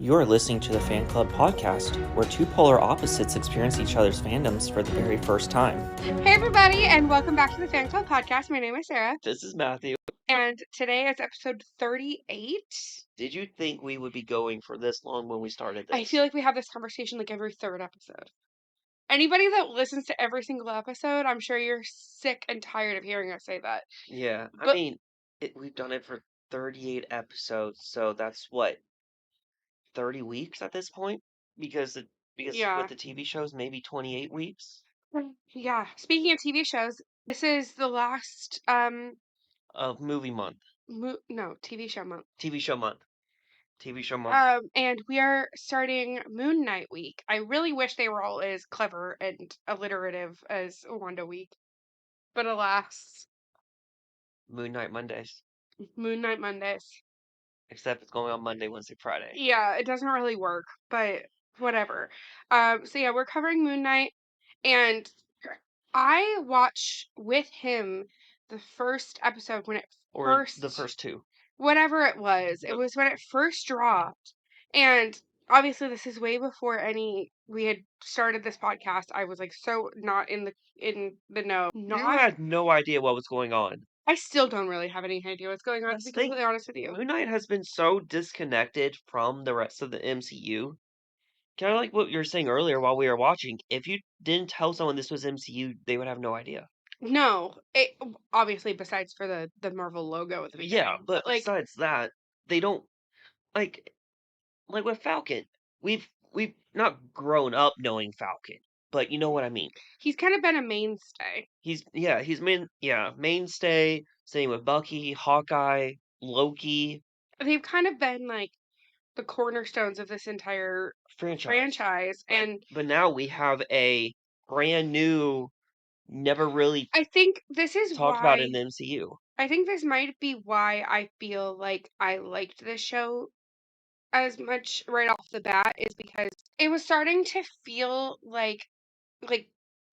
You're listening to the Fan Club Podcast, where two polar opposites experience each other's fandoms for the very first time. Hey everybody, and welcome back to the Fan Club Podcast. My name is Sarah. This is Matthew. And today is episode 38. Did you think we would be going for this long when we started this? I feel like we have this conversation like every third episode. Anybody that listens to every single episode, I'm sure you're sick and tired of hearing us say that. Yeah, But- we've done it for 38 episodes, so that's what, 30 weeks at this point? Because Yeah. with the TV shows, maybe 28 weeks Yeah. Speaking of TV shows, this is the last of movie month. TV show month. TV show month. TV show month. And we are starting Moon Knight week. I really wish they were all as clever and alliterative as Wanda week. But alas, Moon Knight Mondays. Moon Knight Mondays. Except it's going on Monday, Wednesday, Friday. Yeah, it doesn't really work, but whatever. So yeah, we're covering Moon Knight, and I watched with him the first episode when it Or the first two. whatever it was. It was when it first dropped, and obviously this is way before we had started this podcast. I was like so not in the know. You had no idea what was going on. I still don't really have any idea what's going on, to be completely honest with you. Moon Knight has been so disconnected from the rest of the MCU. Kind of like what you were saying earlier while we were watching. If you didn't tell someone this was MCU, they would have no idea. No, obviously besides for the Marvel logo at the beginning. Yeah, but besides that, they don't like with Falcon. We've not grown up knowing Falcon, but you know what I mean. He's kind of been a mainstay. He's mainstay. Same with Bucky, Hawkeye, Loki. They've kind of been like the cornerstones of this entire franchise. But now we have a brand new, never really I think this is talked about in the MCU. I think this might be why I feel like I liked this show as much right off the bat, is because it was starting to feel like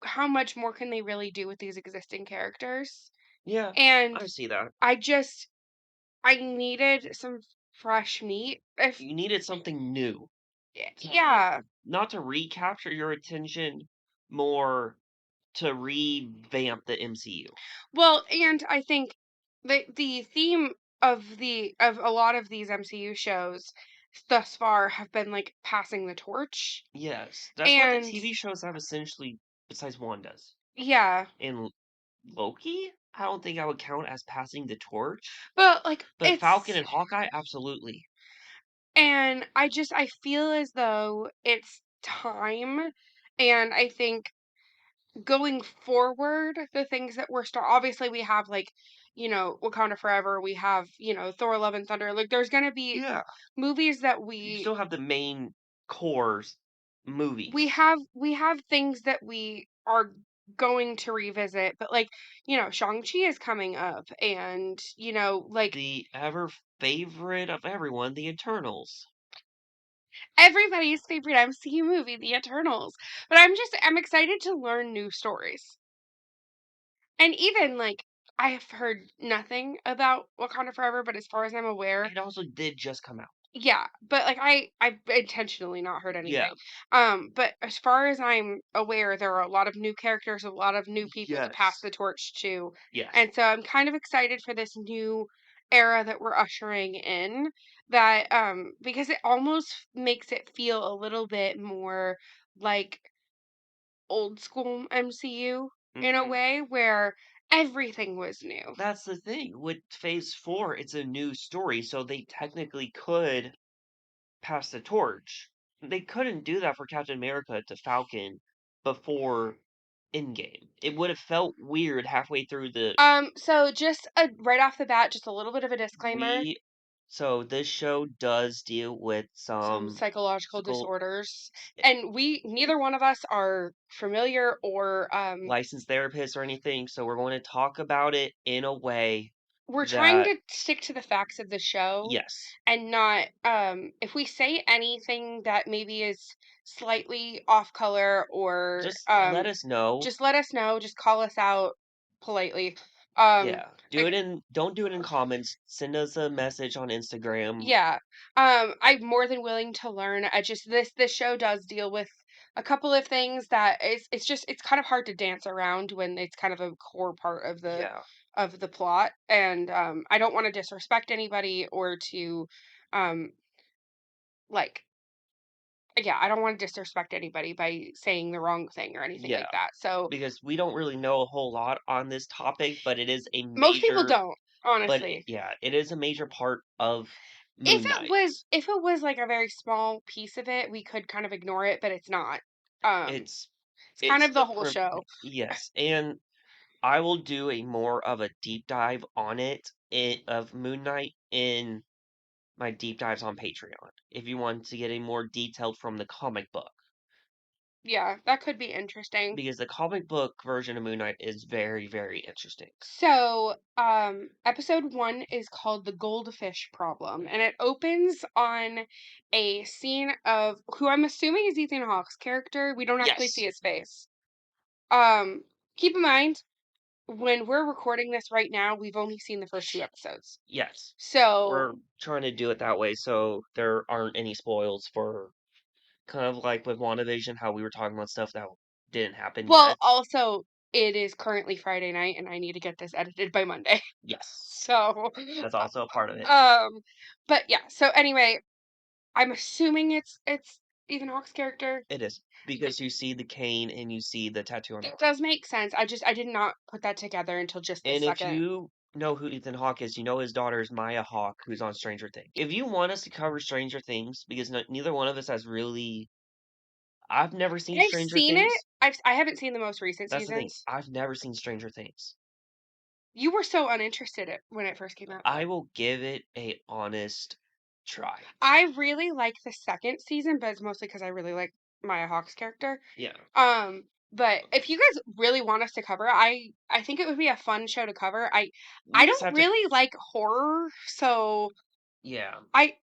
how much more can they really do with these existing characters? Yeah, and I see that. I needed some fresh meat. You needed something new. Yeah. Not to recapture your attention, more to revamp the MCU. Well, and I think the theme of a lot of these MCU shows thus far have been like passing the torch. Yes, that's what the TV shows have essentially, besides Wanda's. Yeah. And Loki, I don't think I would count as passing the torch. But Falcon and Hawkeye, absolutely. And I feel as though it's time, and I think going forward, the things that we're obviously we have Wakanda Forever, we have Thor: Love and Thunder. Like there's gonna be movies that you still have the main core movies. We have things that we are going to revisit, but Shang-Chi is coming up, and the ever favorite of everyone, the Eternals. Everybody's favorite MCU movie, The Eternals. But I'm excited to learn new stories. And even I have heard nothing about Wakanda Forever, but as far as I'm aware, it also did just come out. Yeah, but I've intentionally not heard anything. Yeah. But as far as I'm aware, there are a lot of new characters, a lot of new people to pass the torch to. Yes. And so I'm kind of excited for this new era that we're ushering in, that because it almost makes it feel a little bit more like old school MCU in a way, where everything was new. That's the thing. With Phase 4, it's a new story, so they technically could pass the torch. They couldn't do that for Captain America to Falcon before Endgame. It would have felt weird halfway through the... So just right off the bat, just a little bit of a disclaimer. So this show does deal with some psychological disorders, and neither one of us are familiar or licensed therapists or anything, so we're going to talk about it in a way we're trying to stick to the facts of the show. Yes. And not if we say anything that maybe is slightly off color, or just let us know. Just let us know. Just call us out politely. Um, Yeah. like, Don't do it in comments. Send us a message on Instagram. yeah. I'm more than willing to learn. I just this show does deal with a couple of things that it's just it's kind of hard to dance around when it's kind of a core part Yeah. of the plot. And I don't want to disrespect anybody or to um like yeah, I don't want to disrespect anybody by saying the wrong thing or anything Yeah. like that. So Because we don't really know a whole lot on this topic, but it is a most people major don't, honestly. yeah, it is a major part of Moon Knight. If it was like a very small piece of it, we could kind of ignore it, but it's not. Um, It's it's kind it's of the the whole show. yes, and I will do a more of a deep dive on of Moon Knight in my deep dives on Patreon. If you want to get a more detailed from the comic book, Yeah, that could be interesting. because the comic book version of Moon Knight is very, very interesting. So, episode 1 is called The Goldfish Problem, and it opens on a scene of who I'm assuming is Ethan Hawke's character. We don't actually see Yes, his face. Um, Keep in mind, when we're recording this right now, we've only seen the first 2 episodes. yes. So, We're trying to do it that way so there aren't any spoils for kind of like with WandaVision, how we were talking about stuff that didn't happen well, yet. also, it is currently Friday night, and I need to get this edited by Monday. Yes, So, that's also a part of it. um, but yeah. So anyway, I'm assuming it's Ethan Hawke's character. It is because you see the cane and you see the tattoo on her It arm. does make sense. I did not put that together until just this And if second. you know who Ethan Hawke is, you know his daughter is Maya Hawke, who's on Stranger Things. If you want us to cover Stranger Things, because neither one of us has really, I've never seen I've Stranger seen it. Things. I haven't seen the most recent That's the thing. seasons. I've never seen Stranger Things. You were so uninterested when it first came out, I though. will give it a honest try. I really like the second season, but it's mostly because I really like Maya Hawke's character. Yeah. But if you guys really want us to cover, I think it would be a fun show to cover. We I just don't have to, really like horror, so yeah. I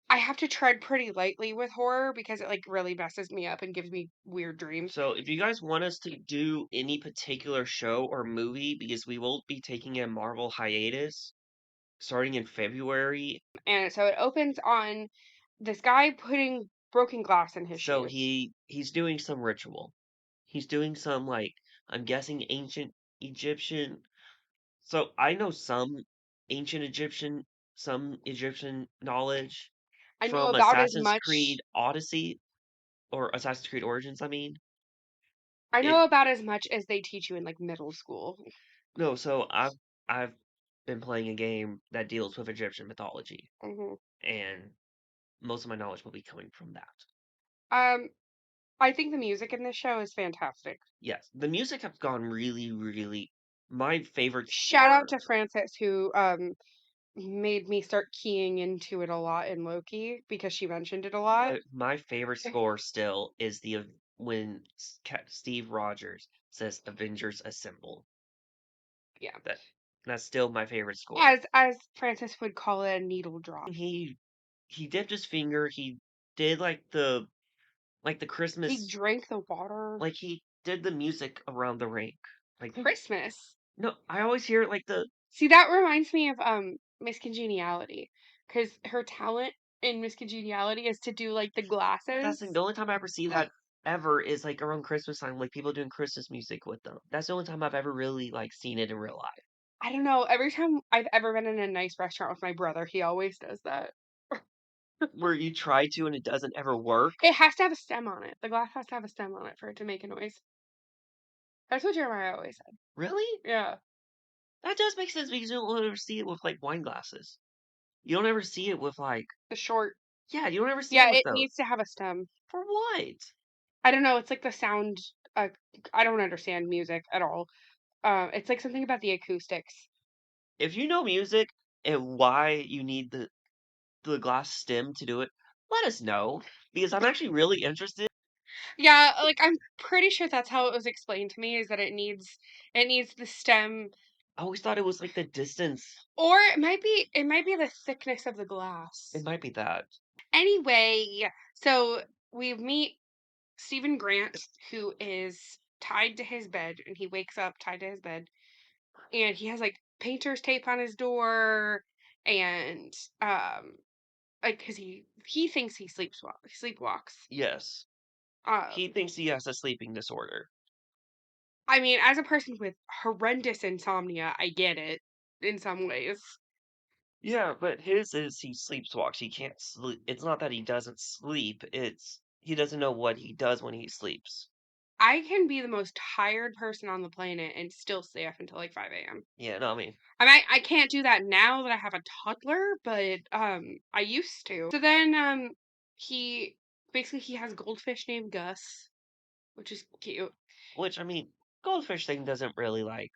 I have to tread pretty lightly with horror because it like really messes me up and gives me weird dreams. So if you guys want us to do any particular show or movie, because we will be taking a Marvel hiatus starting in February. And so it opens on this guy putting broken glass in his So shoes. he's doing some ritual. He's doing some like I'm guessing ancient Egyptian. So I know ancient Egyptian some Egyptian knowledge I know from about as Assassin's much Creed Odyssey or Assassin's Creed Origins, I mean. I It know about as much as they teach you in like middle school. no, so I've been playing a game that deals with Egyptian mythology, Hmm. and most of my knowledge will be coming from that. Um, I think the music in this show is fantastic. Yes, the music has gone really, really. My favorite Shout out score, to Frances who made me start keying into it a lot in Loki because she mentioned it a lot. my favorite score still is when Steve Rogers says "Avengers Assemble." Yeah. That that's still my favorite score. As Francis would call it, a needle drop. He dipped his finger. He did like the He Christmas, drank the water. like he did the music around the rink. Like Christmas. no, I always hear it like the See, that reminds me of Miss Congeniality, because her talent in Miss Congeniality is to do like the that's glasses. the only time I ever see that ever is like around Christmas time, like people doing Christmas music with them. That's the only time I've ever really like seen it in real life. I don't know. Every time I've ever been in a nice restaurant with my brother, he always does that. Where you try to and it doesn't ever work. It has to have a stem on it. The glass has to have a stem on it for it to make a noise. That's what Jeremiah always said. Really? Yeah. That does make sense because you don't ever see it with like wine glasses. You don't ever see it with like The short. yeah, you don't ever see it Yeah, with it those. needs to have a stem. For what? I don't know. It's like the sound. Uh, I don't understand music at all. It's like something about the acoustics. If you know music and why you need the glass stem to do it, let us know because I'm actually really interested. Yeah, like I'm pretty sure that's how it was explained to me is that it needs the stem I always thought it was like the distance. or it might be the thickness of the It glass. might be that. Anyway, so we meet Stephen Grant who is tied to his bed and he wakes up tied to his bed and he has like painter's tape on his door, and like because he thinks he sleepwalks. Yes. Um, He thinks he has a sleeping disorder. I mean, as a person with horrendous insomnia, I get it in some ways. Yeah, but his is he sleepwalks. He can't sleep. It's not that he doesn't sleep, it's he doesn't know what he does when he sleeps. I can be the most tired person on the planet and still stay up until like 5 a.m. Yeah, no, I mean, I mean, I can't do that now that I have a toddler, but I used to. So then he he has a goldfish named Gus, which is cute. which, I mean, goldfish thing doesn't really, like,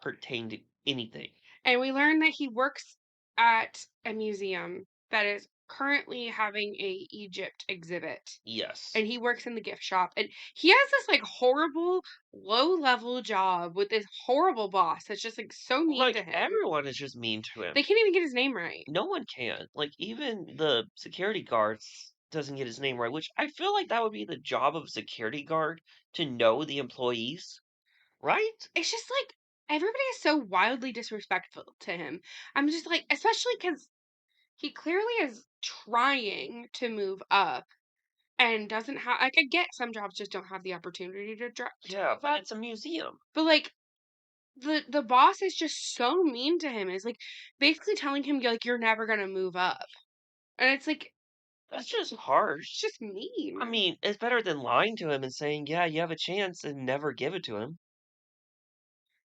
pertain to anything. And we learn that he works at a museum that is currently having a Egypt exhibit. Yes. And he works in the gift shop. And he has this like horrible low level job with this horrible boss that's just like so mean to Like, him. everyone is just mean to him. They can't even get his name right. No one can. Like, even the security guards doesn't get his name right, which I feel like that would be the job of a security guard to know the employees, right? It's just like everybody is so wildly disrespectful to him. I'm just like, especially because he clearly is trying to move up and doesn't have like I get some jobs just don't have the opportunity to Yeah, move but up, it's a museum. but like the boss is just so mean to him. Is like basically telling him like you're never gonna move up, and it's like That's just it's harsh. just mean. I mean, it's better than lying to him and saying, "Yeah, you have a chance," and never give it to him.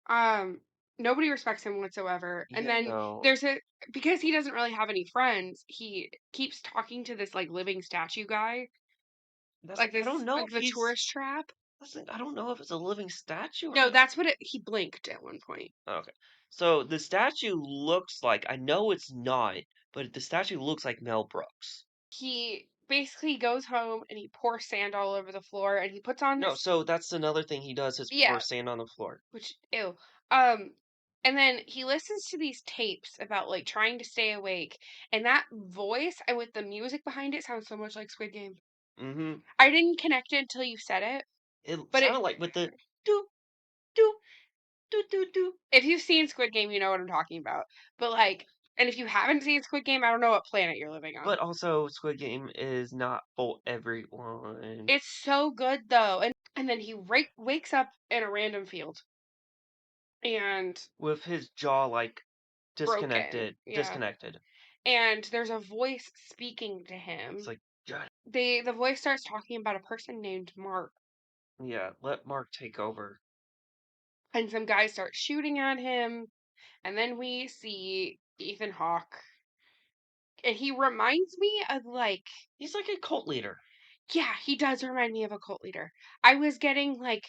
Um, Nobody respects him whatsoever. And Yeah, then no. there's a because he doesn't really have any friends, he keeps talking to this like living statue guy, That's like I don't know like if the he's tourist trap. I don't know if it's a living statue or No, not. that's what he blinked at one point. Okay. So the statue looks like I know it's not, but the statue looks like Mel Brooks. He basically goes home and he pours sand all over the floor and he puts on No, this so that's another thing he does is pour yeah, sand on the floor. which ew. Um and then he listens to these tapes about like trying to stay awake, and that voice and with the music behind it sounds so much like Squid Game. Mm-hmm. I didn't connect it until you said it, It but sounded like with the do do do. if you've seen Squid Game, you know what I'm talking about. But like, and if you haven't seen Squid Game, I don't know what planet you're living on. But also, Squid Game is not for everyone. It's so good though, and then he wakes up in a random field and With his jaw like broken, yeah. disconnected. And there's a voice speaking to It's him. like, God, The voice starts talking about a person named Mark, yeah, let Mark take over. and some guys start shooting at him, and then we see Ethan Hawke, and he reminds me of like He's like a cult leader. yeah, he does remind me of a cult leader. I was getting like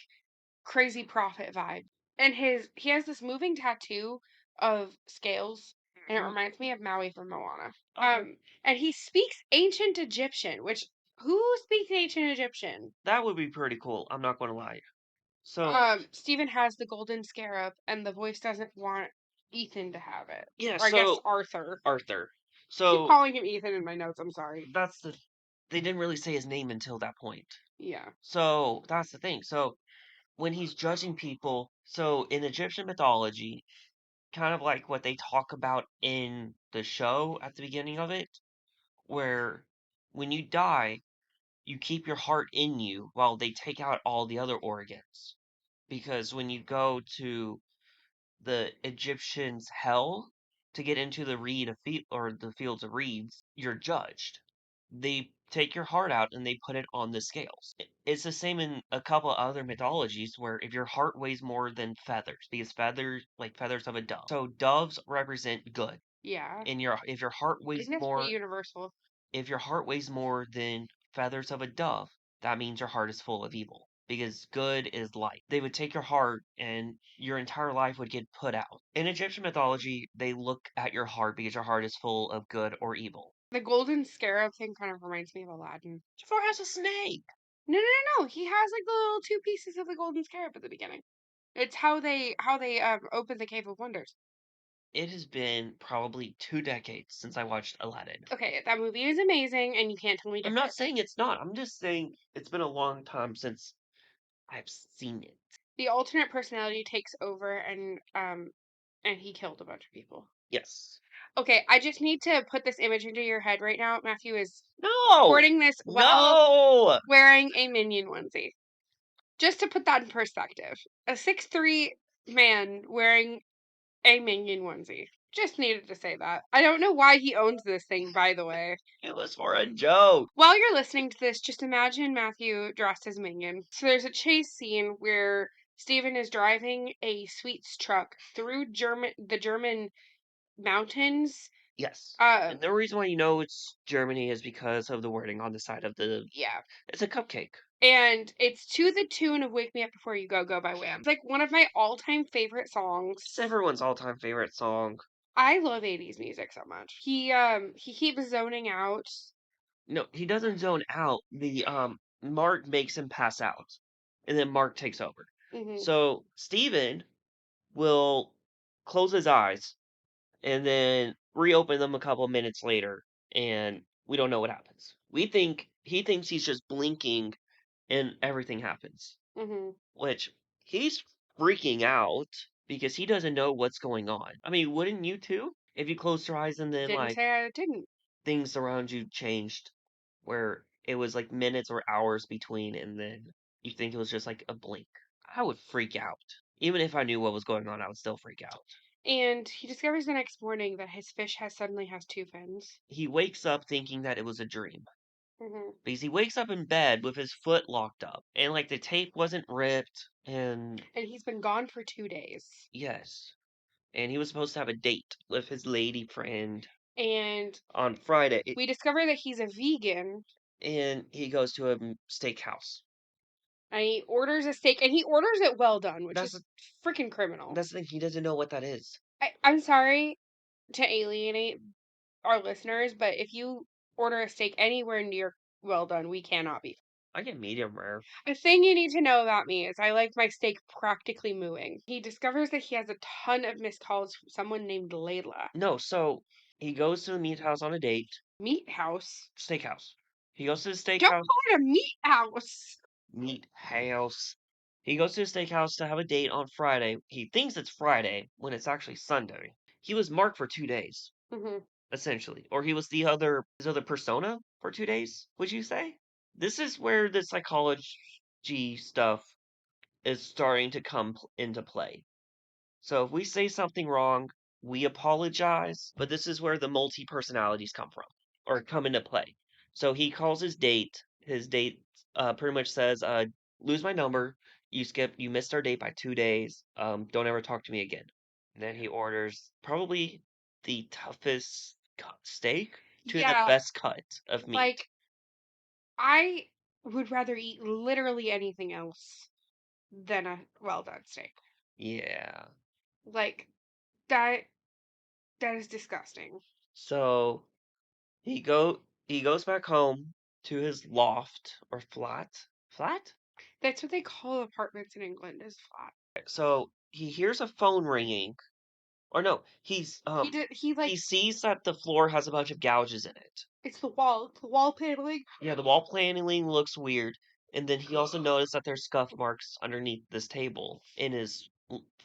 crazy prophet vibe. And he has this moving tattoo of scales, and it Mhm. reminds me of Maui from Moana. Okay. And he speaks ancient Egyptian, which who speaks ancient Egyptian? That would be pretty cool. I'm not going to lie. So, Stephen has the golden scarab, and the voice doesn't want Ethan to have it. yeah, Or I guess so Arthur. Arthur. I keep So calling him Ethan in my notes. I'm sorry. that's the they didn't really say his name until that point. Yeah. So that's the thing. So when he's judging people, so in Egyptian mythology, kind of like what they talk about in the show at the beginning of it, where when you die, you keep your heart in you while they take out all the other organs. Because when you go to the Egyptians' hell to get into the or the fields of reeds, you're judged. They take your heart out and they put it on the scales. It's the same in a couple other mythologies where if your heart weighs more than feathers, because feathers like feathers of a dove. So doves represent good. Yeah. And your if your heart I weighs think that's pretty more universal. if your heart weighs more than feathers of a dove, that means your heart is full of evil. Because good is light. They would take your heart and your entire life would get put out. In Egyptian mythology, they look at your heart because your heart is full of good or evil. The golden scarab thing kind of reminds me of Aladdin. Jafar has a snake. No. He has like the little two pieces of the golden scarab at the beginning. It's how they open the Cave of Wonders. It has been probably 2 decades since I watched Aladdin. Okay, that movie is amazing, and you can't tell me I'm not different. saying it's not. I'm just saying it's been a long time since I've seen it. The alternate personality takes over, and And he killed a bunch of people. Yes. Okay, I just need to put this image into your head right now. Matthew is No! recording this while No! wearing a Minion onesie. Just to put that in perspective, a 6'3" man wearing a Minion onesie. Just needed to say that. I don't know why he owns this thing, by the way. It was for a joke. While you're listening to this, just imagine Matthew dressed as Minion. So there's a chase scene where Steven is driving a sweets truck through the German mountains. Yes. Uh, And the reason why you know it's Germany is because of the wording on the side of the... yeah. It's a cupcake. And it's to the tune of Wake Me Up Before You Go Go by Wham. It's like one of my all-time favorite songs. It's everyone's all-time favorite song. I love 80s music so much. He keeps zoning out. No, he doesn't zone out. The Mark makes him pass out. And then Mark takes over. Hmm. So Steven will close his eyes and then reopen them a couple minutes later, and we don't know what happens. He thinks he's just blinking and everything happens. Hmm. Which he's freaking out because he doesn't know what's going on. I mean, wouldn't you too? If you closed your eyes and then Didn't like say I didn't. things around you changed where it was like minutes or hours between and then you think it was just like a blink. I would freak out. Even if I knew what was going on, I would still freak out. And he discovers the next morning that his fish suddenly has two fins. He wakes up thinking that it was a dream. Hmm. Because he wakes up in bed with his foot locked up. And like the tape wasn't ripped and And he's been gone for 2 days. yes. And he was supposed to have a date with his lady friend And on Friday. we discover that he's a vegan. And he goes to a steakhouse. And he orders a steak, and he orders it well done, which That's is freaking criminal. that's the thing. He doesn't know what that is. I'm sorry to alienate our listeners, but if you order a steak anywhere near well done, we cannot be. I get medium rare. A thing you need to know about me is I like my steak practically mooing. He discovers that he has a ton of missed calls from someone named Layla. No, so he goes to the meat house on a date. Meat house? Steakhouse. He goes to the Don't steakhouse. call it a meat house! Meat house. He goes to the steakhouse to have a date on Friday. He thinks it's Friday when it's actually Sunday. He was Mark for 2 days, Hmm. essentially. Or he was his other persona for 2 days, would you say? This is where the psychology stuff is starting to come into play. So if we say something wrong, we apologize, but this is where the multi-personalities come from, or come into play. So he calls his date. His date pretty much says, lose my number, you missed our date by 2 days, don't ever talk to me again. And then he orders probably the toughest steak to the Yeah, best cut of meat. like, I would rather eat literally anything else than a well done steak. Yeah. Like, that that is disgusting. So he goes back home to his loft or flat. Flat? That's what they call apartments in England, is flat. So he hears a phone ringing. Or no, He he sees that the floor has a bunch of gouges in it. it's the wall paneling. Yeah, the wall paneling looks weird. And then he also noticed that there's scuff marks underneath this table in his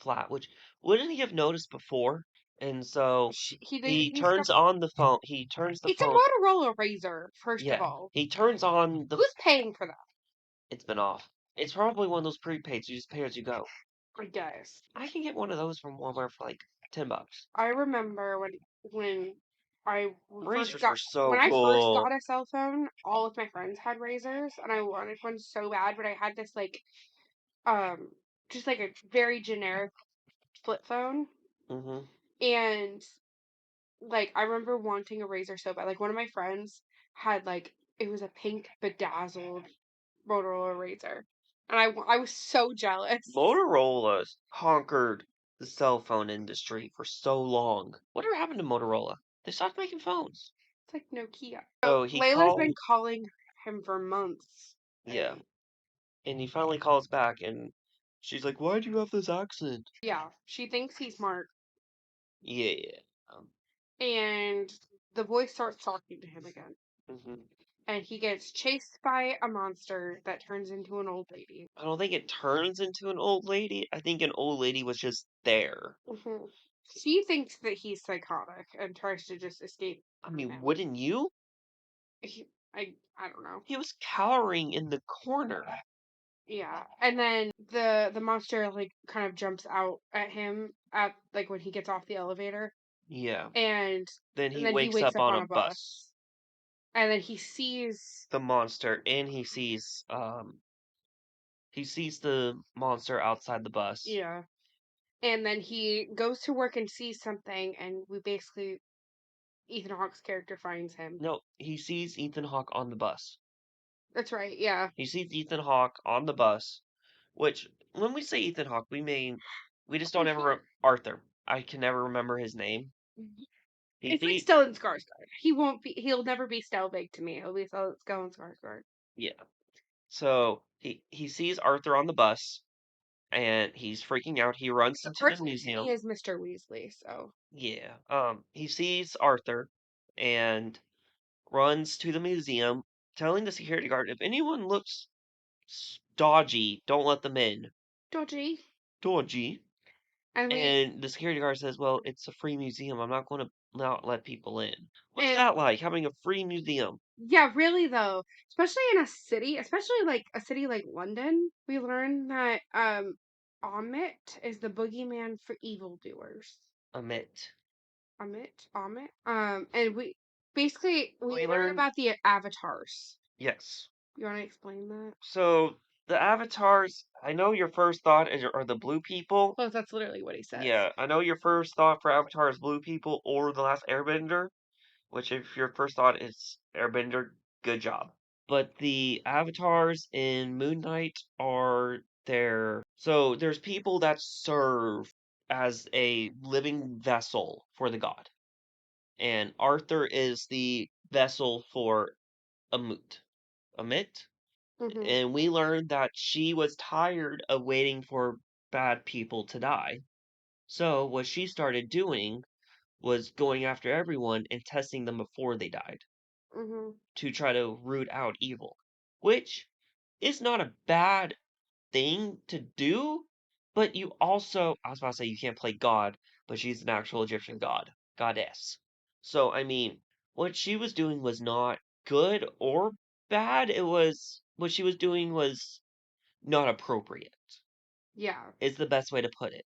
flat, which wouldn't he have noticed before? And so he He's got turns on the phone. He turns the it's a phone. Motorola Razor, first of Yeah, all. he turns on the. Who's paying for that? It's been off. It's probably one of those prepaids. You just pay as you go. I guess. I can get one of those from Walmart for like $10. I remember when I first Razors were got so when I first cool. got a cell phone, all of my friends had razors, and I wanted one so bad, but I had this like um just like a very generic flip phone, Hmm. and like I remember wanting a razor so bad. Like one of my friends had like it was a pink bedazzled Motorola razor, and I was so jealous. Motorola conquered the cell phone industry for so long. Whatever happened to Motorola? They stopped making phones. It's like Nokia. So So he Layla's been called, calling him for months. yeah, and he finally calls back, and she's like, "Why do you have this accent?" Yeah, she thinks he's Mark, Yeah. Um, and the voice starts talking to him again. mhm. And he gets chased by a monster that turns into an old lady. I don't think it turns into an old lady. I think an old lady was just there. Hmm. She thinks that he's psychotic and tries to just escape I from mean, him. wouldn't you? I don't know. He was cowering in the corner. Yeah. And then the monster like kind of jumps out at him at like when he gets off the elevator Yeah. and Then and he then he wakes wakes up up on on a a bus. bus and then he sees The monster, and he sees the monster outside the bus. yeah. And then he goes to work and sees something and we basically Ethan Hawke's character finds him. No, he sees Ethan Hawke on the bus. That's right, yeah. He sees Ethan Hawke on the bus, which when we say Ethan Hawke, we just don't ever Arthur. I can never remember his name. He It's like see Stellan Skarsgård. He'll never be Stelvig to me. He'll be Stellan Skarsgård. Yeah. So he sees Arthur on the bus and he's freaking out. He runs into the Arthur to me museum. is Mr. Weasley, so. Yeah. He sees Arthur and runs to the museum, telling the security guard if anyone looks dodgy, don't let them in. Dodgy. Dodgy. And we And the security guard says, "Well, it's a free museum. I'm not going to not let people in." What's and that like, having a free museum? yeah, really though, especially in a city, especially like a city like London, we learn that Amit is the boogeyman for evildoers. Amit. Amit. And we We learn learn, about the avatars. yes. You want to explain that? So the avatars, I know your first thought are the blue people. Well, that's literally what he says. Yeah, I know your first thought for Avatar is blue people or the last Airbender, which if your first thought is Airbender, good job. But the avatars in Moon Knight are so there's people that serve as a living vessel for the god. And Arthur is the vessel for Amut. Amit? Hmm. And we learned that she was tired of waiting for bad people to die. So what she started doing was going after everyone and testing them before they died Hmm. to try to root out evil, which is not a bad thing to do, but you also, I was about to say you can't play God, but she's an actual Egyptian goddess. So, I mean, what she was doing was not good or bad. What she was doing was not appropriate, Yeah. is the best way to put it.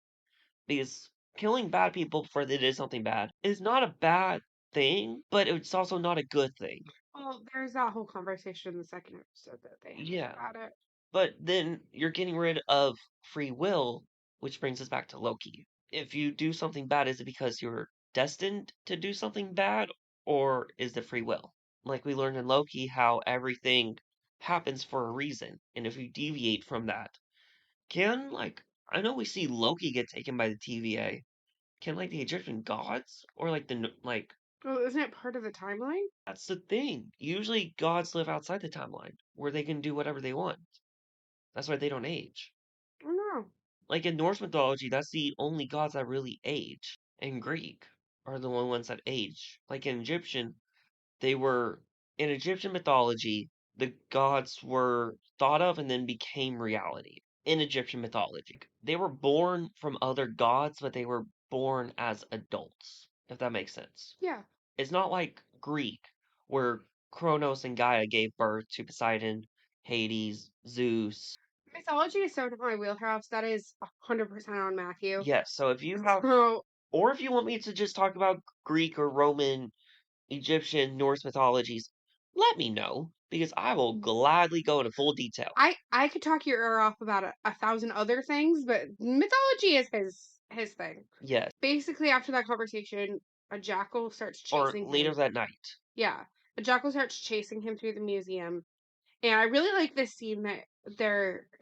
Because killing bad people before they did something bad is not a bad thing, but it's also not a good thing. Well, there's that whole conversation in the second episode that they have Yeah. about it. But then you're getting rid of free will, which brings us back to Loki. If you do something bad, is it because you're destined to do something bad, or is it free will? Like we learned in Loki, how everything happens for a reason, and if you deviate from that, I know we see Loki get taken by the TVA. Can like the Egyptian gods, or like Well, isn't it part of the timeline? that's the thing. Usually gods live outside the timeline, where they can do whatever they want. That's why they don't age. I don't know. Like in Norse mythology, that's the only gods that really age. And Greek are the only ones that age. Like in Egyptian mythology, the gods were thought of and then became reality. In Egyptian mythology, they were born from other gods, but they were born as adults, if that makes sense. Yeah. It's not like Greek, where Kronos and Gaia gave birth to Poseidon, Hades, Zeus. Mythology is so not my wheelhouse. That is 100% on Matthew. Yes, so So, or if you want me to just talk about Greek or Roman, Egyptian, Norse mythologies, let me know, because I will gladly go into full detail. I could talk your ear off about a thousand other things, but mythology is his thing. Yes, Basically, after that conversation, a jackal starts or chasing later him. that night. Yeah, a jackal starts chasing him through the museum, and I really like this scene that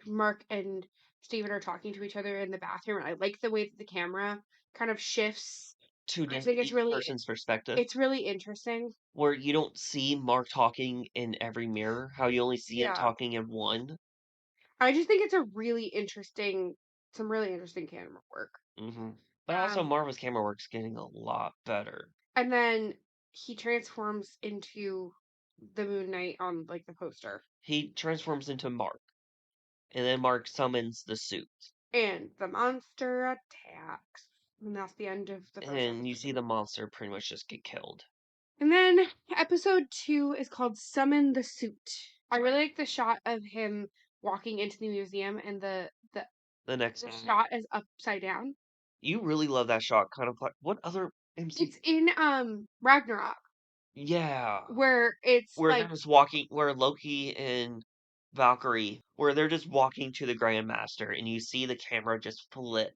Mark and Steven are talking to each other in the bathroom. And I like the way that the camera kind of shifts. I think Each person's perspective, it's really interesting. where you don't see Mark talking in every mirror, how you only see him Yeah. talking in one. I just think it's a really interesting, some really interesting camera work. But also, Um, Marvel's camera work's getting a lot better. and then he transforms into the Moon Knight on like the poster, He transforms into Mark, and then Mark summons the suit. and the monster attacks. And that's the end of the first and you see episode. the monster pretty much just get killed. And then episode 2 is called Summon the Suit. I really like the shot of him walking into the museum, and The next, the shot is upside down. you really love that shot, kind of like what other MC? It's in Ragnarok, Yeah, where it's where they're like just walking, where Loki and Valkyrie, where they're just walking to the Grandmaster, and you see the camera just flip,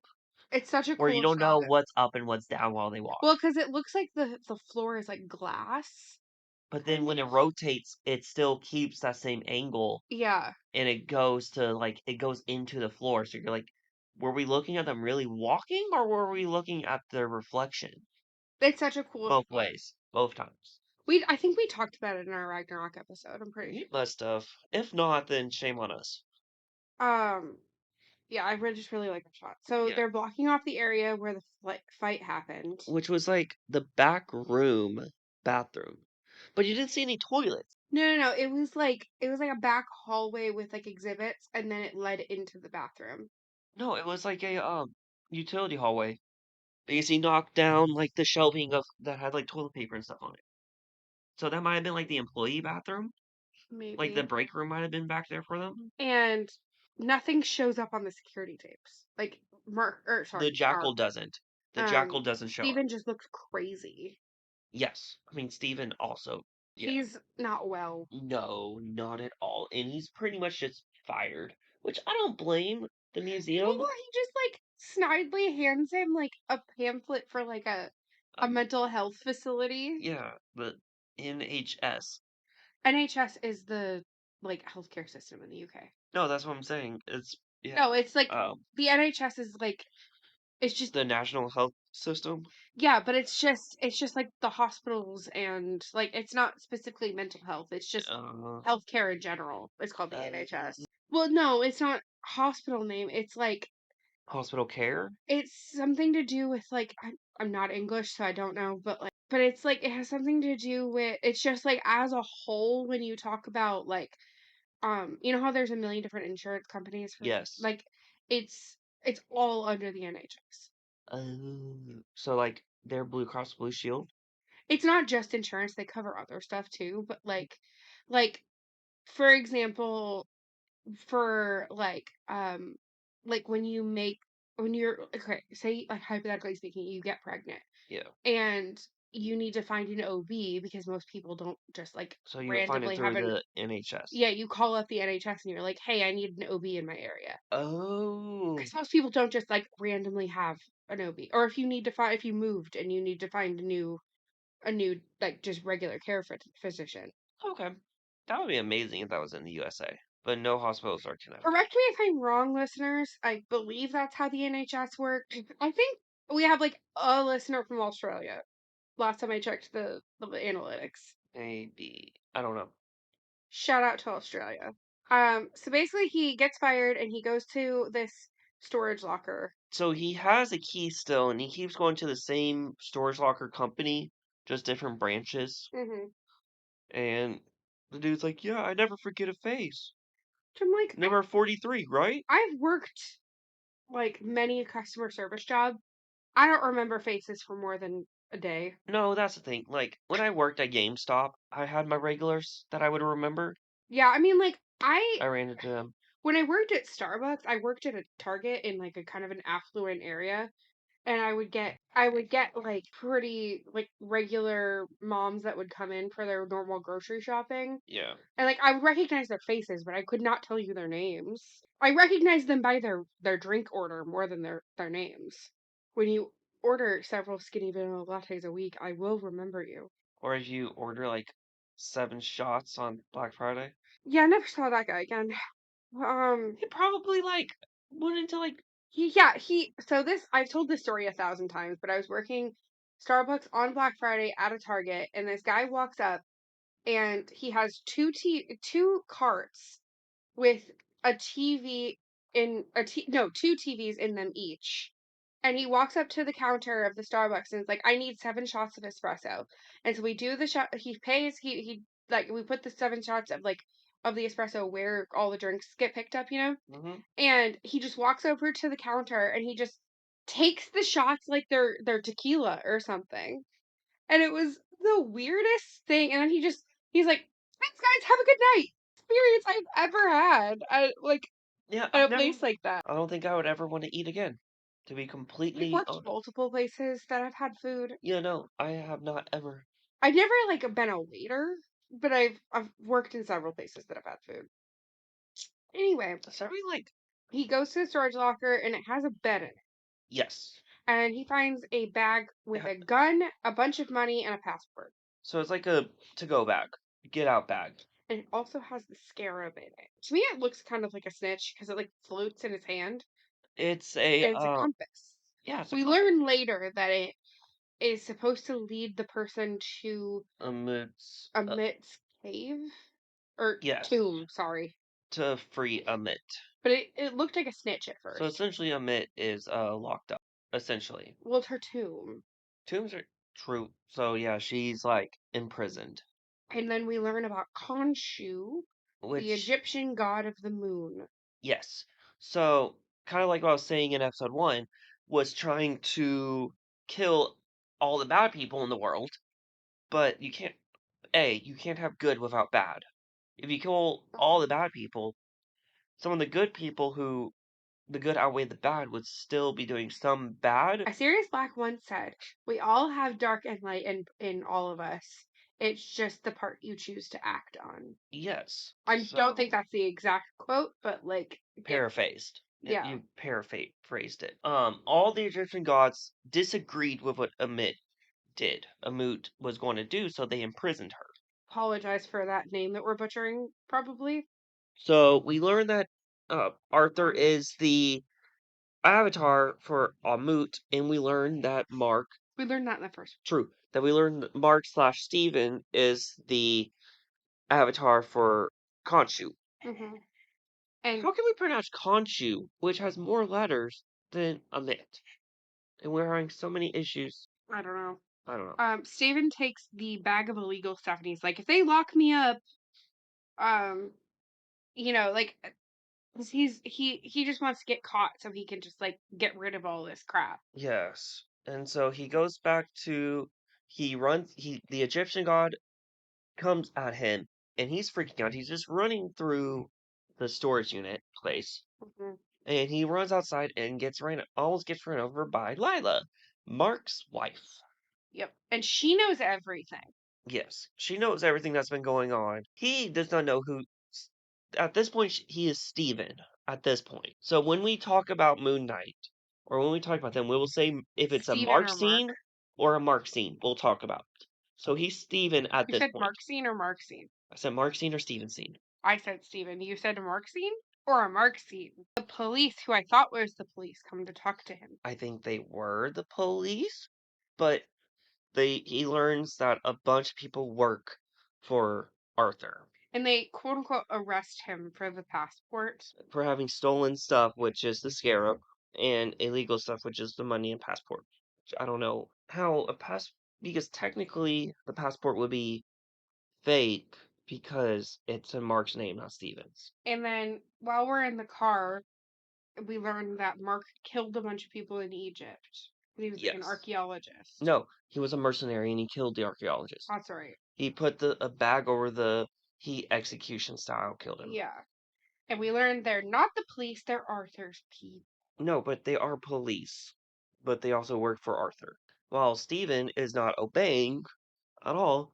it's such a where you cool don't shot. know what's up and what's down while they walk. Well, because it looks like the floor is like glass. But then when it rotates, it still keeps that same angle, Yeah, and it goes to like it goes into the floor. So you're like, were we looking at them really walking, or were we looking at their reflection? it's such a cool Both shot. ways, both times. I think we talked about it in our Ragnarok episode. I'm pretty You sure. must have. If not, then shame on us. Um, yeah, just really like the shot. So Yeah. they're blocking off the area where the fight happened. Which was like the back room bathroom. But you didn't see any toilets. No. It was like a back hallway with like exhibits, and then it led into the bathroom. No, it was like a utility hallway. Because he knocked down like the shelving of that had like toilet paper and stuff on it. So that might have been like the employee bathroom. Like the Maybe. break room might have been back there for them. And nothing shows up on the security tapes. Like The Mark. jackal doesn't. The jackal doesn't show up. Steven just looks crazy. Yes. I mean Steven also. Yeah. He's not well. No, not at all. And he's pretty much just fired. Which I don't blame the museum. Well, he just like snidely hands him like a pamphlet for like a Um, mental health facility. yeah, the NHS. NHS is the like healthcare system in the UK. No, that's what I'm saying. It's yeah. No, it's like Um, the NHS is like it's just the National Health System. yeah, but it's just like the hospitals and like it's not specifically mental health. It's just Uh, healthcare in general. It's called the uh, NHS. Well, no, it's not hospital name. It's like hospital care. it's something to do with like I'm not English, so I don't know, but it's like it has something to do with it's just like as a whole when you talk about like you know how there's a million different insurance companies for Yes. like it's all under the NHS. So like their Blue Cross Blue Shield. It's not just insurance, they cover other stuff too, but like for example, for like when you're okay, say like hypothetically speaking, you get pregnant Yeah. and you need to find an OB because most people don't just like So you would find it randomly have through an the NHS. yeah, you call up the NHS and you're like, "Hey, I need an OB in my area." Oh. Because most people don't just like randomly have an OB. Or if you need to find if you moved and you need to find a new like just regular care physician. Okay. That would be amazing if that was in the USA. But no hospitals are connected. Correct me if I'm wrong, listeners. I believe that's how the NHS works. I think we have like a listener from Australia. Last time I checked the analytics. Maybe. I don't know. Shout out to Australia. So basically he gets fired and he goes to this storage locker. So he has a key still, and he keeps going to the same storage locker company, just different branches. Mm-hmm. And the dude's like, "Yeah, I never forget a face. I'm like, Number 43, right?" I've worked like many a customer service job. I don't remember faces for more than a day. No, that's the thing. Like, when I worked at GameStop, I had my regulars that I would remember. Yeah, I mean like I ran into them. when I worked at Starbucks, I worked at a Target in like a kind of an affluent area. And I would get like pretty like regular moms that would come in for their normal grocery shopping. Yeah. And like I would recognize their faces, but I could not tell you their names. I recognized them by their drink order more than their names. When you order several skinny vanilla lattes a week, I will remember you. Or if you order, like, 7 shots on Black Friday. Yeah, I never saw that guy again. He probably, like, went into, like, He so this I've told this story 1,000 times, but I was working Starbucks on Black Friday at a Target, and this guy walks up and he has two carts with a TV in a t no, two TVs in them each. And he walks up to the counter of the Starbucks and is like, "I need 7 shots of espresso." And so we do the shot. He pays. He like we put the 7 shots of like of the espresso where all the drinks get picked up, you know. hmm And he just walks over to the counter and he just takes the shots like they're tequila or something. And it was the weirdest thing. And then he's like, "Thanks, guys. Have a good night." Experience I've ever had like Yeah, at I've a never. place like that. I don't think I would ever want to eat again. To be I've completely worked honest. multiple places that I've had food. Yeah, no, I have not ever. I've never like been a waiter, but I've worked in several places that have had food. Anyway, So I like. he goes to the storage locker and it has a bed in it. Yes. And he finds a bag with a gun, a bunch of money, and a passport. So it's like a to-go bag, get out bag. And it also has the scarab in it. To me, it looks kind of like a snitch because it like floats in his hand. It's a And it's a compass. yeah, it's a We compass. learn later that it is supposed to lead the person to It's Amit's cave or yes, tomb. Sorry, to free Amit. but it looked like a snitch at So first. essentially, Amit is locked up. Essentially, Well, it's her tomb. tombs are true. So yeah, she's like imprisoned, And then we learn about Khonshu, the which Egyptian god of the moon. yes. So kind of like what I was saying in episode one, was trying to kill all the bad people in the world, but you can't. You can't have good without bad. If you kill all the Mhm. bad people, some of the good people who the good outweigh the bad would still be doing some bad. A Sirius Black once said, "We all have dark and light in all of us. It's just the part you choose to act on." Yes. I don't think So that's the exact quote, but like it's paraphrased. yeah. You paraphrased it. All the Egyptian gods disagreed with what Amut was going to do, so they imprisoned her. Apologize for that name that we're butchering, probably. So we learn that Arthur is the avatar for Amut, and we learn that We learned that in the first Mark slash Steven is the avatar for Khonshu. one. And How can we pronounce Khonshu, which has more letters than Amit? And we're having so many issues. I don't know. I don't know. Steven takes the bag of illegal stuff and he's like, if they lock me up, um, like 'cause he just wants to get caught so he can just like get rid of all this crap. Yes. And so he goes back to the Egyptian god comes at him and he's freaking out. He's just running through the storage unit place. Mhm. And he runs outside and almost gets run over by Lila, Mark's wife. Yep. And she knows everything. Yes, she knows everything that's been going on. He does not know who. At this point, he is Steven. At this point, so when we talk about Moon Knight, or when we talk about them, we will say if it's a Steven Mark or Mark. scene or a Mark scene. We'll talk about. So he's Steven at You this said point. Mark scene or Mark scene? I said Mark scene or Steven scene. I said Steven. You said a Mark scene or a Mark scene? The police, who I thought was the police, come to talk to him. I think they were the police, but he learns that a bunch of people work for Arthur And they quote unquote arrest him for the passport. for having stolen stuff, which is the scarab, and illegal stuff, which is the money and passport. Which I don't know how because technically the passport would be fake because it's in Mark's name, not Steven's. And then while we're in the car, we learn that Mark killed a bunch of people in Egypt. He was like an Yes. archaeologist. No, he was a mercenary and he killed the archaeologist. That's right. He put a bag over he execution style killed him. Yeah. And we learned they're not the police, they're Arthur's people. No, but they are police. But they also work for Arthur. While Steven is not obeying at all.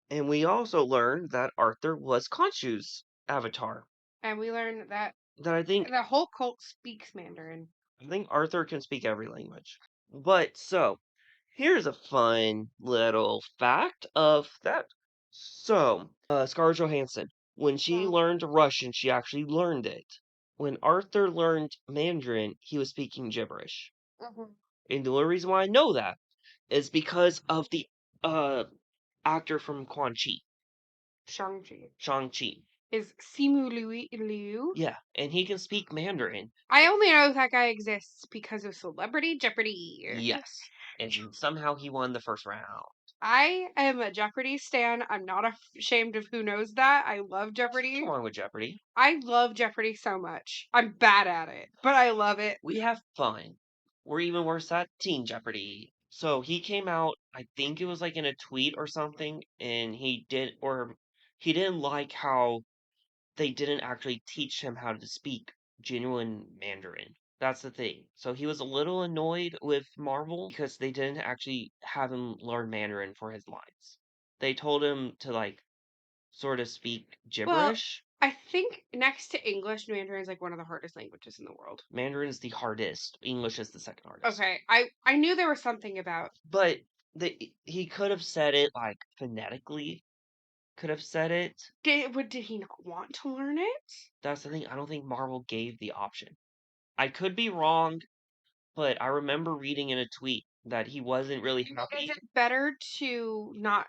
And we also learned that Arthur was Khonshu's avatar. And we learned that That the whole cult speaks Mandarin. I think Arthur can speak every language. But so here's a fun little fact of that. So, Scarlett Johansson, when she Mm, learned Russian, she actually learned it. When Arthur learned Mandarin, he was speaking gibberish. mhm. And the only reason why I know that is because of the uh actor from Quan Chi, Shang-Chi. Shang-Chi. Is Simu Liu? Yeah, and he can speak Mandarin. I only know that guy exists because of Celebrity Jeopardy. Yes. And somehow he won the first round. I am a Jeopardy stan. I'm not ashamed of who knows that. I love Jeopardy. Nothing wrong with Jeopardy. I love Jeopardy so much. I'm bad at it, but I love it. We have fun. or even worse, that Teen Jeopardy. So he came out, I think it was like in a tweet or something, and he didn't like how they didn't actually teach him how to speak genuine Mandarin. That's the thing. So he was a little annoyed with Marvel because they didn't actually have him learn Mandarin for his lines. They told him to like sort of speak Well, gibberish. I think next to English, Mandarin is like one of the hardest languages in the world. Mandarin is the hardest. English is the second hardest. Okay, I knew there was something about. But he could have said it like phonetically. Could have said it. Did he not want to learn it? That's the thing. I don't think Marvel gave the option. I could be wrong, but I remember reading in a tweet that he wasn't really Is happy. it better to not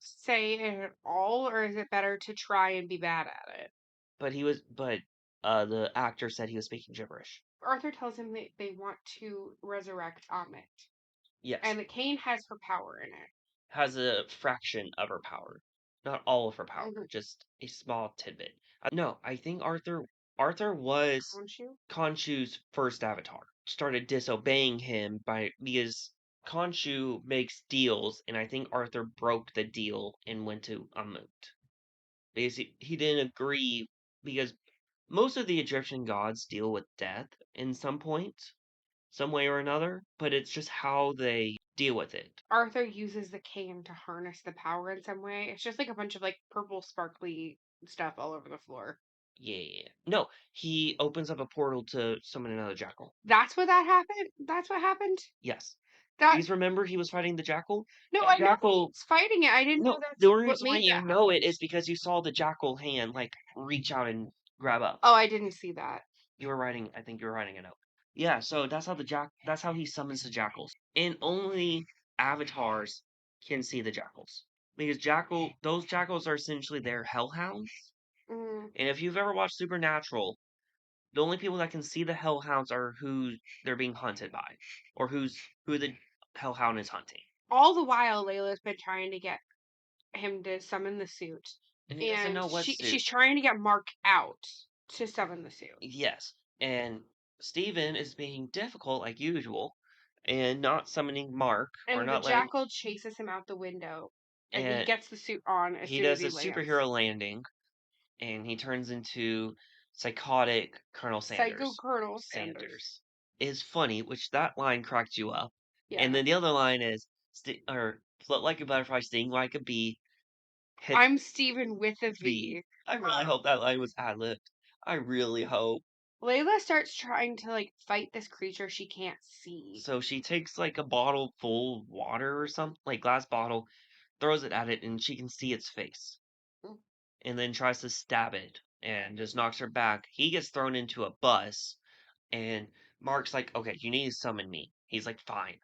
say it at all, or is it better to try and be bad at it? But the actor said he was speaking gibberish. Arthur tells him that they want to resurrect Amit, Yes, and that Kane has her power in it. has a fraction of her power, not all of her power, Mhm. just a small tidbit. No, I think Arthur was Khonshu? Khonshu's first avatar. Started disobeying him because Khonshu makes deals, and I think Arthur broke the deal and went to Amut. Because he didn't agree because most of the Egyptian gods deal with death in some point, some way or another, but it's just how they deal with it. Arthur uses the cane to harness the power in some way. It's just like a bunch of like purple sparkly stuff all over the floor. Yeah. No, he opens up a portal to summon another jackal. That's what that happened. That's what happened. Yes. That Because remember he was fighting the jackal? no, That I know jackal. he's fighting it. I didn't know No, that's the only what reason why made you that know happen. it is because you saw the jackal hand like reach out and grab up. Oh, I didn't see that. I think you were writing a note. Yeah, so that's how he summons the jackals. And only avatars can see the jackals. Because those jackals are essentially their hellhounds. Mm. And if you've ever watched Supernatural, the only people that can see the hellhounds are who they're being hunted by, or who the hellhound is hunting. All the while, Layla's been trying to get him to summon the suit, And he doesn't and know what she's suit. trying to get Mark out to summon the suit. Yes, and Steven is being difficult like usual, and not summoning Mark or And the not letting. jackal chases him out the window, and he And gets the suit on as he soon as does a he lands. superhero landing, and he turns into psychotic Colonel Psycho Sanders. Colonel Sanders. Sanders is funny, which that line cracked you up. And Yeah. then the other line is, or float like a butterfly, sting like a bee, hit I'm Steven with a V. V. I really hope that line was ad-libbed. I really hope. Layla starts trying to like fight this creature she can't see. So she takes like a bottle full of water or something, like glass bottle, throws it at it, and she can see its face. Mm. And then tries to stab it and just knocks her back. He gets thrown into a bus, and Mark's like, okay, you need to summon me. He's like, fine,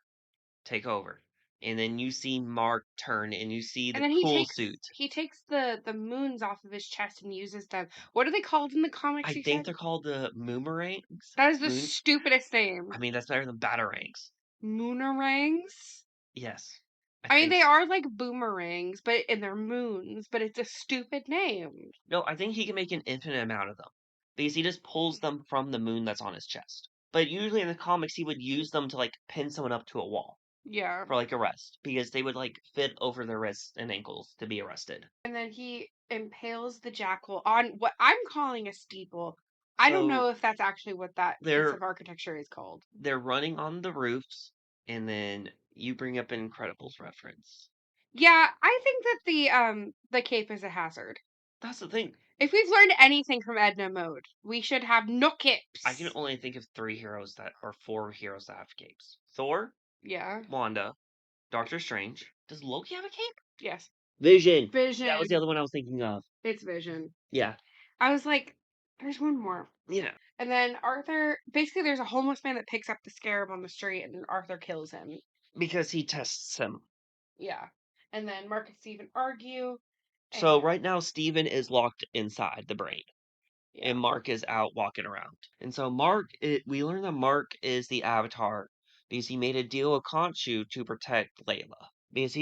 take over. And then you see Mark turn and you see And the then cool suit. he takes the moons off of his chest and uses them. What are they called in the comics? I You think said they're called the Moomerangs. that is the Moon. stupidest name. I mean, that's better than Batarangs. Moonerangs. Yes, I I mean, think they so. are like boomerangs, but and they're moons. But it's a stupid name. No, I think he can make an infinite amount of them because he just pulls them from the moon that's on his chest. But usually in the comics, he would use them to like pin someone up to a wall Yeah. for like arrest because they would like fit over their wrists and ankles to be arrested. And then he impales the jackal on what I'm calling a steeple. I don't know So if that's actually what that piece they're of architecture is called. they're running on the roofs, and then you bring up an Incredibles reference. Yeah, I think that the cape is a hazard. That's the thing. If we've learned anything from Edna Mode, we should have no I can capes. only think of four heroes that have capes. Thor, Yeah. Wanda, Doctor Strange. Does Loki have a cape? Yes. Vision. That was the Vision. other one I was thinking of. It's Vision. Yeah. I was like, there's one more. Yeah. And then Arthur, basically, there's a homeless man that picks up the scarab on the street, and Arthur kills him. Because he tests him. Yeah. And then Mark and Steven argue, So and right now Steven is locked inside the brain. yeah. And Mark is out walking around. And so we learn that Mark is the Avatar because he made a deal with Khonshu to protect Layla. Because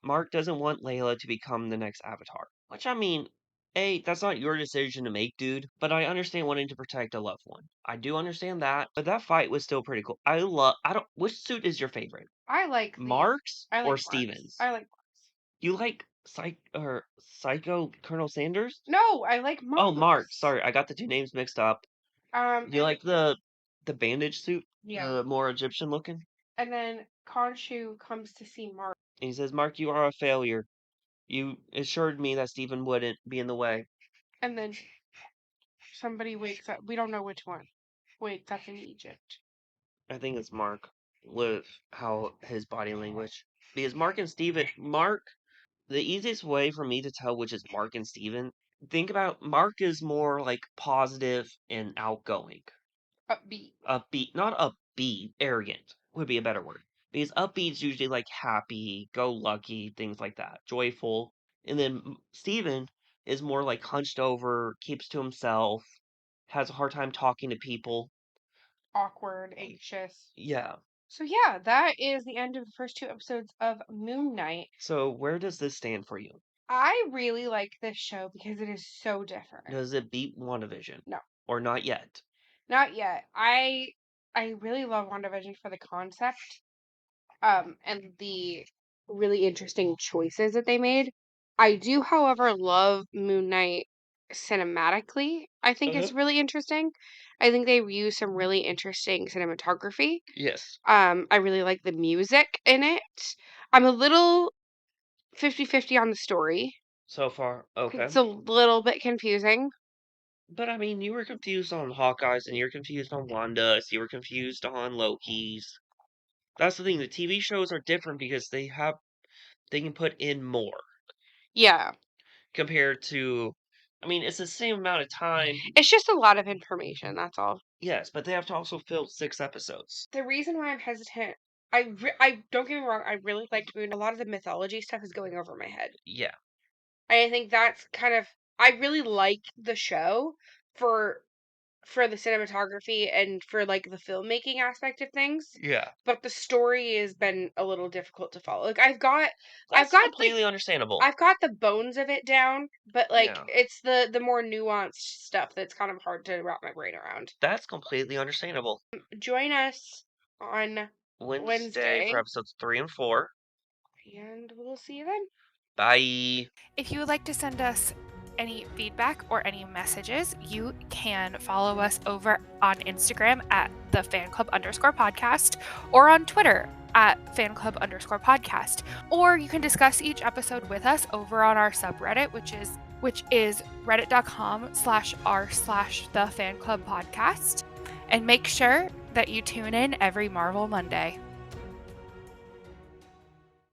Mark doesn't want Layla to become the next Avatar. Which I mean, That's not your decision to make, dude, but I understand wanting to protect a loved one. I do understand that, but that fight was still pretty cool. I don't which suit is your favorite? I like Mark's I or like Marks. Stevens? I like Marks. You like Psycho Colonel Sanders? No, I like Oh, Mark. Marks. Sorry, I got the two names mixed up. You And like the bandage suit? yeah, The more Egyptian looking? and then Khonshu comes to see Mark, And he says, Mark, you are a failure. You assured me that Stephen wouldn't be in the way. and then somebody wakes up. We don't know which one wakes up in Egypt. I think it's Mark with how his body language. Because the easiest way for me to tell which is Mark and Steven, think about Mark is more like positive and outgoing. Upbeat. Upbeat, not upbeat, arrogant would be a better word. Because upbeat is usually like happy, go lucky, things like that, joyful. And then Steven is more like hunched over, keeps to himself, has a hard time talking to people. Awkward, anxious. Yeah. So yeah, that is the end of the first 2 episodes of Moon Knight. So where does this stand for you? I really like this show because it is so different. Does it beat WandaVision? No, Or not yet? not yet. I really love WandaVision for the concept, and the really interesting choices that they made. I do, however, love Moon Knight cinematically. I think Uh-huh. it's really interesting. I think they use some really interesting cinematography. Yes. I really like the music in it. I'm a little 50-50 on the story So far, because okay. it's a little bit confusing. But I mean, you were confused on Hawkeyes, and you're confused on Wanda, so you were confused on Loki's. That's the thing, the TV shows are different because they can put in more Yeah. compared to, I mean, it's the same amount of time, It's just a lot of information, that's all. yes, but they have to also fill 6 episodes. The reason why I'm hesitant, I don't get me wrong, I really liked Moon. A lot of the mythology stuff is going over my head. Yeah, I think that's kind of I really like the show for for the cinematography and for like the filmmaking aspect of things, yeah. but the story has been a little difficult to follow. Like I've That's got like completely understandable. I've got the bones of it down, but like Yeah, it's the more nuanced stuff that's kind of hard to wrap my brain around. that's completely understandable. Join us on Wednesday for Wednesday, episodes 3 and 4. and we'll see you then. Bye. If you would like to send us any feedback or any messages, you can follow us over on Instagram at thefanclub_podcast or on Twitter at fanclub_podcast. Or you can discuss each episode with us over on our subreddit, which is reddit.com/r/thefanclubpodcast. And make sure that you tune in every Marvel Monday.